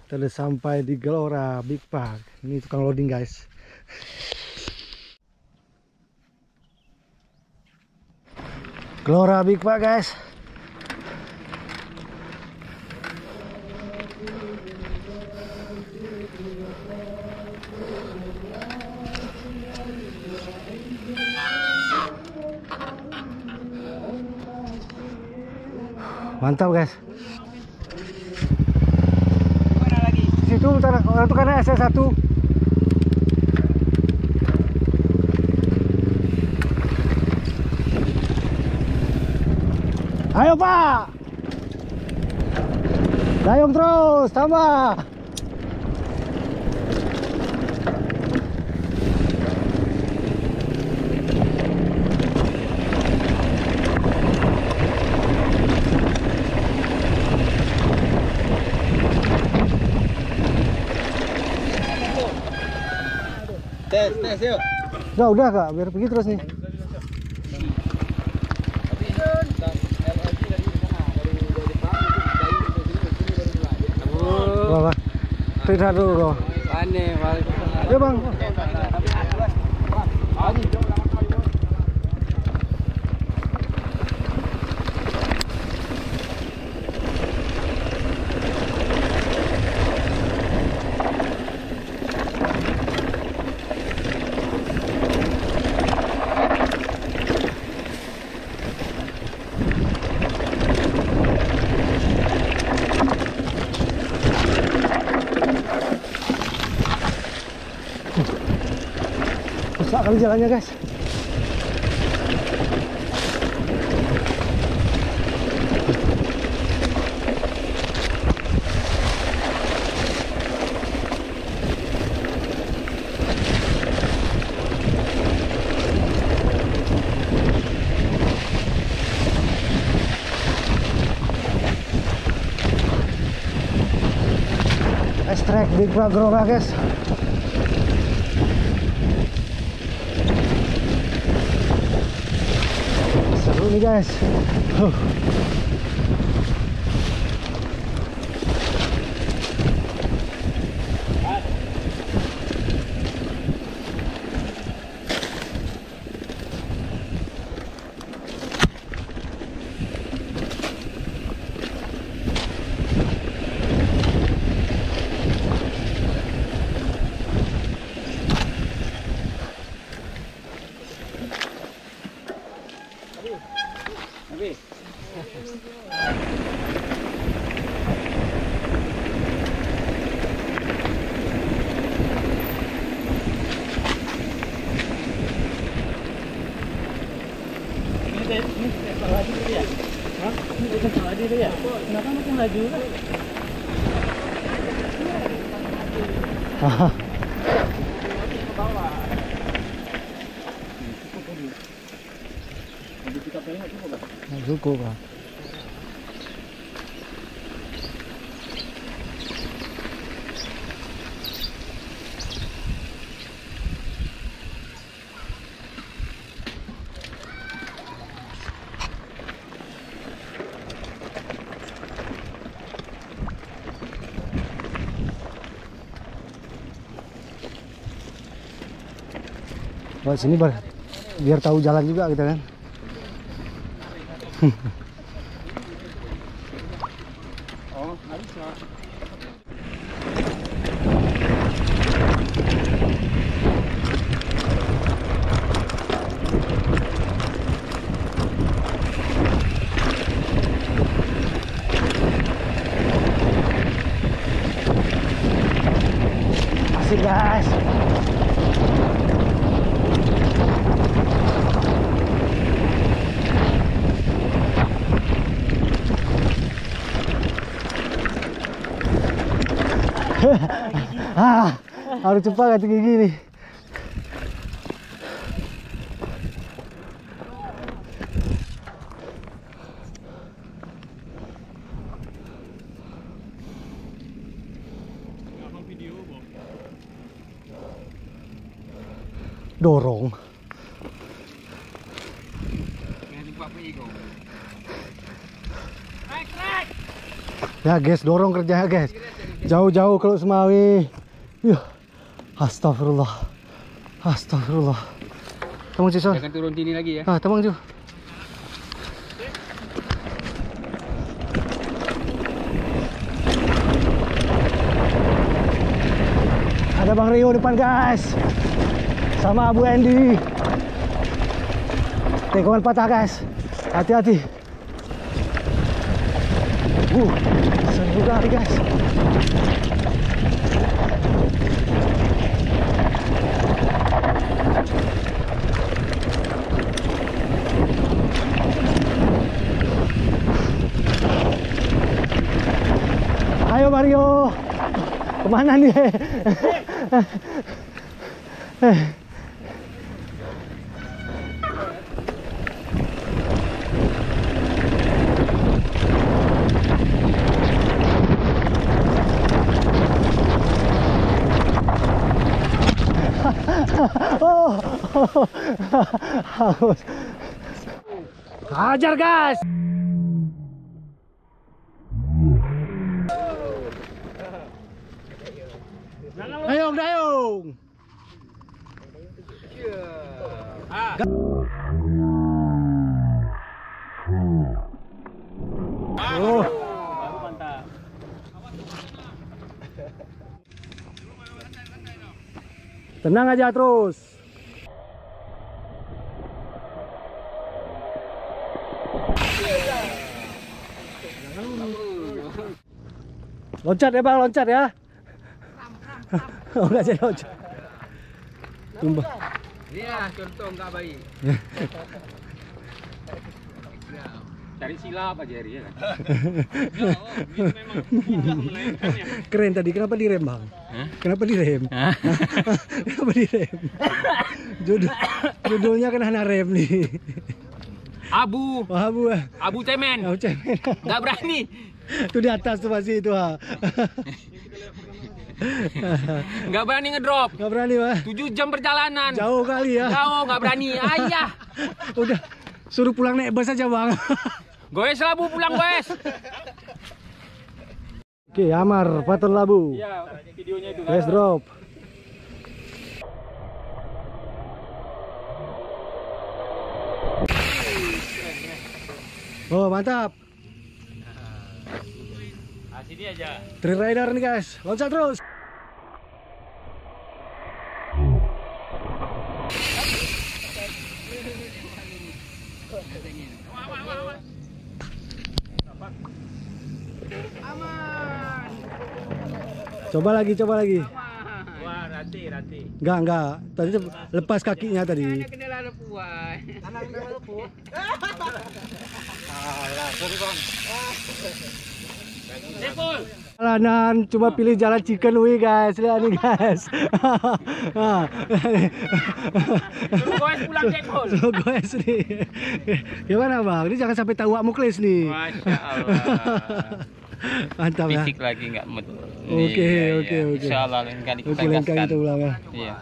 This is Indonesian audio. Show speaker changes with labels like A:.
A: Kita udah sampai di Gelora Big Park. Ini tukang loading guys. Gelora Big Park guys. Mantap guys.
B: Mana lagi?
A: Situ itu karena SS1. Ayo Pak. Dayung terus, tambah.
B: Tes yuk.
A: Udah Kak, biar pergi terus nih. Bapak, tidak dulu.
B: Aneh,
A: Ya Bang. Susah kali jalannya guys. Extract Big Park Gelora guys. Seru nih guys.
B: Habis. Ini salah diri ya? Hah? Ini salah diri ya? Kenapa makin laju kan?
A: Haha. Cukup Pak. Buat sini biar tahu jalan juga kita kan.
B: Oh, habis lah.
A: Asik guys. Harus cepat kata gigi nih. Dorong. Ya guys, dorong kerjanya guys. Jauh-jauh kalau Semawi. Yuh. Astagfirullah. Astagfirullah. Tamang Ci, Sol.
C: Jangan turun sini lagi ya.
A: Ah, tamang Ci. Ada Bang Rio depan, guys. Sama Abu Andy. Tekongan patah, guys. Hati-hati. Seru kali, guys. Ayo Mario. Kemana nih? Oh, haus. Hajar, guys. Dayung, dayung. Oh.
B: Baru mantap.
A: Tenang aja terus. Loncat ya Bang, loncat ya. Oh, enggak jadi loncat. Tumbang.
C: Inilah contoh nggak baik. Cari silap aja Ri, ya kan?
A: Keren tadi, kenapa direm Bang?
C: Hah?
A: Kenapa direm? Kenapa direm? Judulnya kan hana rem nih.
C: Abu,
A: Abu
C: cemen,
A: cemen.
C: nggak berani.
A: Itu di atas tuh masih itu ha.
C: Nggak berani ngedrop.
A: Nggak berani Pak.
C: 7 jam perjalanan.
A: Jauh kali ya.
C: Jauh, nggak berani. Ayah.
A: Udah suruh pulang naik bus aja Bang.
C: Goes labu pulang goes.
A: Oke, Amar, Paton Labu.
C: Iya, videonya itu.
A: Guys drop. Oh, mantap.
C: Nah, sini aja.
A: Trail rider nih guys, loncat terus. Coba lagi, coba lagi.
C: Wah, rati.
A: Enggak. Tadi lepas kakinya tadi.
C: Kendala lepuan.
A: Jalanan cuma pilih jalan Chicken Wing guys, lihat nih guys.
C: Goes pulang Cepol.
A: Slow guys nih. Gimana Bang? Ini jangan sampai tahu muklis nih.
C: Masya Allah.
A: Mantap ya.
C: Fisik lagi nggak mood.
A: Oke.
C: Insya Allah lain kali kita
A: Oke, lain kali
C: gaskan.
A: kita ulang ya.
C: Iya.